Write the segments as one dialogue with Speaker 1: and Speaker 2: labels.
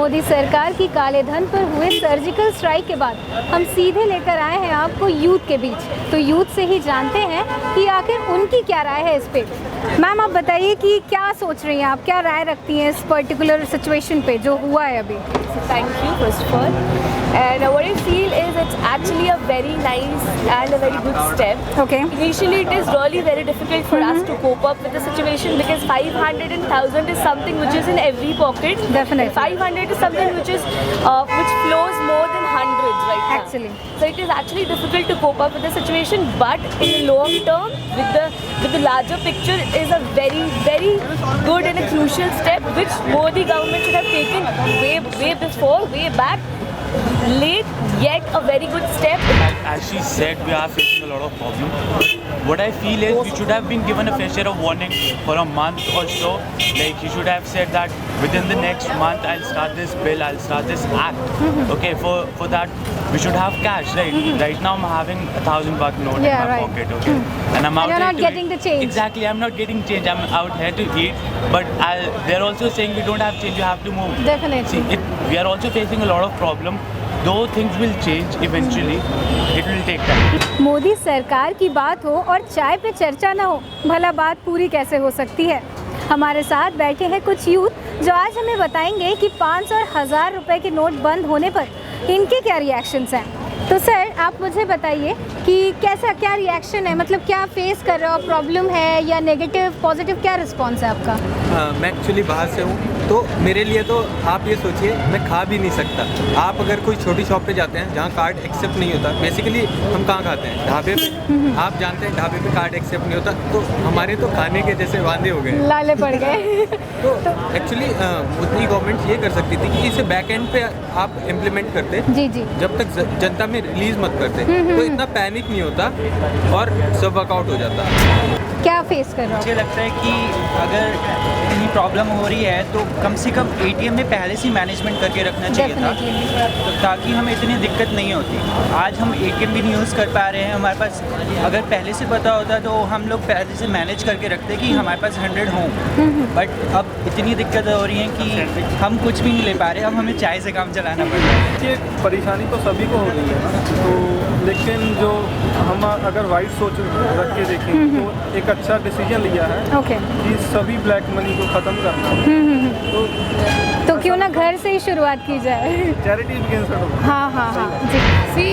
Speaker 1: मोदी सरकार की काले धन पर हुए सर्जिकल स्ट्राइक के बाद हम सीधे लेकर आए हैं आपको यूथ के बीच। तो यूथ से ही जानते हैं कि आखिर उनकी क्या राय है इस पे। मैम आप बताइए कि क्या सोच रही हैं आप, क्या राय रखती हैं इस पर्टिकुलर सिचुएशन पे जो हुआ है अभी।
Speaker 2: Thank you first of all, and what I feel is it's actually a very nice and a very good step.
Speaker 1: Okay.
Speaker 2: Initially it is really very difficult for us to cope up with the situation because 500 and 1000 is something which is in every pocket.
Speaker 1: Definitely.
Speaker 2: And 500 is something which is which flows more than hundreds right now.
Speaker 1: Actually.
Speaker 2: So it is actually difficult to cope up with the situation, but in the long term with the larger picture is a very good and a crucial step which Modi government should have taken way back. Late, yet a very good step.
Speaker 3: As she said, we are facing a lot of problems. What I feel is we should have been given a fair share of warning for a month or so. Like he should have said that within the next month I'll start this bill, I'll start this act. Okay, for that we should have cash, right? Right now I'm having $1,000 note in my pocket, okay? And I'm out
Speaker 1: You're
Speaker 3: here
Speaker 1: not
Speaker 3: to
Speaker 1: getting
Speaker 3: eat.
Speaker 1: the change.
Speaker 3: Exactly, I'm not getting change. I'm out here to eat, but they're also saying we don't have change. You have to move.
Speaker 1: Definitely.
Speaker 3: See, we are also facing a lot of problem. Though things will change eventually, it will take time.
Speaker 1: Modi सरकार की बात हो और चाय पे चर्चा ना हो, भला बात पूरी कैसे हो सकती है। हमारे साथ बैठे हैं कुछ यूथ जो आज हमें बताएंगे कि 500 और 1000 रुपए के नोट बंद होने पर इनके क्या रिएक्शंस हैं। तो सर आप मुझे बताइए कि क्या रिएक्शन है, मतलब क्या फेस कर रहे हो, प्रॉब्लम है या नेगेटिव पॉजिटिव, क्या रिस्पॉन्स है आपका?
Speaker 4: मैं एक्चुअली बाहर से हूँ, तो मेरे लिए तो आप ये सोचिए मैं खा भी नहीं सकता। आप अगर कोई छोटी शॉप पे जाते हैं जहाँ कार्ड एक्सेप्ट नहीं होता, बेसिकली हम कहाँ खाते हैं, ढाबे पे। आप जानते हैं ढाबे पे कार्ड एक्सेप्ट नहीं होता, तो हमारे तो खाने के जैसे वादे हो गए,
Speaker 1: लाले पड़ गए।
Speaker 4: तो एक्चुअली उतनी गवर्नमेंट ये कर सकती थी कि इसे बैक एंड पे आप इम्प्लीमेंट करते,
Speaker 1: जी जी,
Speaker 4: जब तक जनता में रिलीज मत करते तो इतना पैनिक नहीं होता और सब वर्कआउट हो जाता।
Speaker 1: क्या फेस कर रहे हो?
Speaker 5: मुझे लगता है कि अगर इतनी प्रॉब्लम हो रही है तो कम से कम एटीएम में पहले से मैनेजमेंट करके रखना चाहिए था, तो ताकि हमें इतनी दिक्कत नहीं होती। आज हम एटीएम भी नहीं यूज़ कर पा रहे हैं, हमारे पास अगर पहले से पता होता तो हम लोग पहले से मैनेज करके रखते कि हमारे पास 100 हों, बट अब इतनी दिक्कत हो रही है कि हम कुछ भी नहीं ले पा रहे, अब हमें चाय से काम चलाना पड़ रहा है।
Speaker 6: ये परेशानी तो सभी को हो रही है ना, तो लेकिन जो हम अगर वाइट सोच रख के देखें तो एक अच्छा डिसीजन लिया है कि सभी ब्लैक मनी को ख़त्म करना है।
Speaker 1: तो क्यों ना घर से ही शुरुआत की जाए।
Speaker 6: Charity begins at home.
Speaker 1: हाँ जी।
Speaker 7: सी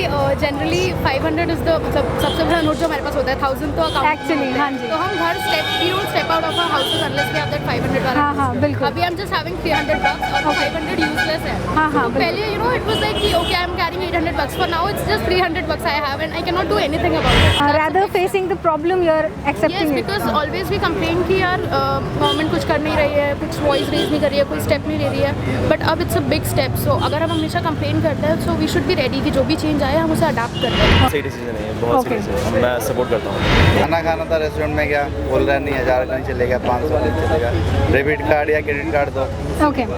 Speaker 7: जनरली 500 इज द सबसे बड़ा नोट जो हमारे पास होता है, 1000 तो अकाउंट
Speaker 1: एक्चुअली, हाँ जी।
Speaker 7: तो हम घर step out of our house unless we have that 500 वाला।
Speaker 1: हाँ बिल्कुल।
Speaker 7: अभी हम जस्ट हैविंग $300 और 500 यूजलेस है।
Speaker 1: हाँ
Speaker 7: पहले you know it was like कि okay I am carrying $800, for now it's just $300 I have and I can not do anything about it.
Speaker 1: Rather facing the problem you are accepting
Speaker 7: yes, because always we complain कि यार government कुछ कर नहीं रही है, कुछ voice raise नहीं कर रही है, कोई स्टेप नहीं ले रही है, बट अब it's a big step. So अगर हम हमेशा कंप्लेन करते हैं so we should be ready कि जो भी चेंज आए हम उसे अडाप्ट कर लें।
Speaker 8: सही डिसीजन है, बहुत सही डिसीजन है, मैं सपोर्ट करता हूँ।
Speaker 9: खाना खाना था रेस्टोरेंट में, क्या बोल रहा है नहीं 1000 का नहीं चलेगा, 500 नहीं चलेगा, डेबिट कार्ड या क्रेडिट कार्ड दो।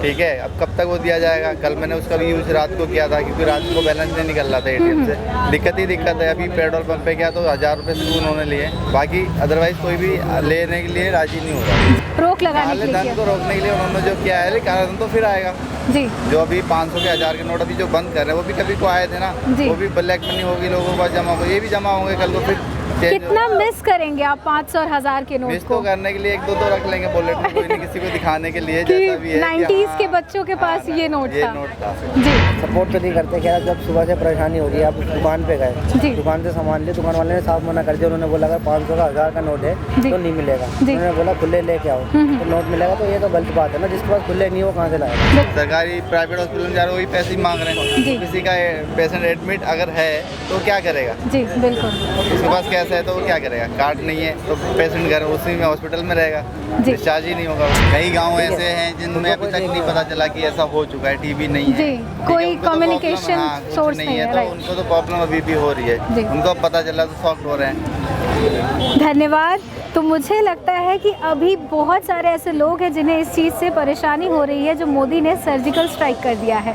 Speaker 9: ठीक है, अब कब तक वो दिया जाएगा? कल मैंने उसका भी यूज़ रात को किया था क्योंकि रात को बैलेंस नहीं निकल रहा था एटीएम से। दिक्कत है। अभी पेट्रोल पंप पे गया तो 1000 रुपये से उन्होंने लिए, बाकी अदरवाइज कोई भी लेने के लिए राजी नहीं हो रहा।
Speaker 1: रोक लगाने के लिए
Speaker 9: धन को रोकने के लिए उन्होंने जो किया है, काला धन तो फिर आएगा
Speaker 1: जी।
Speaker 9: जो अभी 500 के 1000 के नोट अभी जो बंद कर रहे हैं वो भी कभी को आए थे ना, वो भी ब्लैक मनी होगी, लोगों के पास जमा होगा, ये भी जमा होंगे कल को। फिर
Speaker 1: कितना मिस करेंगे आप 500 और 1000 के नोट
Speaker 9: मिस
Speaker 1: को?
Speaker 9: तो करने के लिए एक दो तो रख लेंगे बुलेट में, कोई नहीं, किसी को दिखाने के लिए जैसा भी है।
Speaker 1: 90s के बच्चों के पास ये नोट था जी।
Speaker 10: सपोर्ट तो नहीं करते, क्या जब सुबह से परेशानी हो रही है, आप दुकान पे गए, दुकान से सामान लिए, दुकान वाले ने साफ मना कर दिया। उन्होंने बोला अगर 500 का 1000 का नोट है तो नहीं मिलेगा। उन्होंने बोला खुले लेके आओ तो नोट मिलेगा, तो ये तो गलत बात है ना, जिसके पास खुले नहीं हो कहाँ से लाएगा?
Speaker 9: सरकारी प्राइवेट हॉस्पिटल में जा रहे हो, वही पैसे ही मांग रहे हैं। किसी का पेशेंट एडमिट अगर है तो क्या करेगा?
Speaker 1: जी बिल्कुल।
Speaker 9: उसके पास कैश है तो वो क्या करेगा? कार्ड नहीं है तो पेशेंट घर उसी में हॉस्पिटल में रहेगा, डिस्चार्ज ही नहीं होगा। कई गांव ऐसे हैं जिनमें अभी तक नहीं पता चला कि ऐसा हो चुका है, टीबी नहीं है,
Speaker 1: कोई कम्युनिकेशन सोर्स नहीं है,
Speaker 9: तो उनको तो प्रॉब्लम अभी भी हो रही है, उनको पता चला तो शॉक्ड हो रहे हैं।
Speaker 1: धन्यवाद। तो मुझे लगता है कि अभी बहुत सारे ऐसे लोग हैं जिन्हें इस चीज़ से परेशानी हो रही है जो मोदी ने सर्जिकल स्ट्राइक कर दिया है।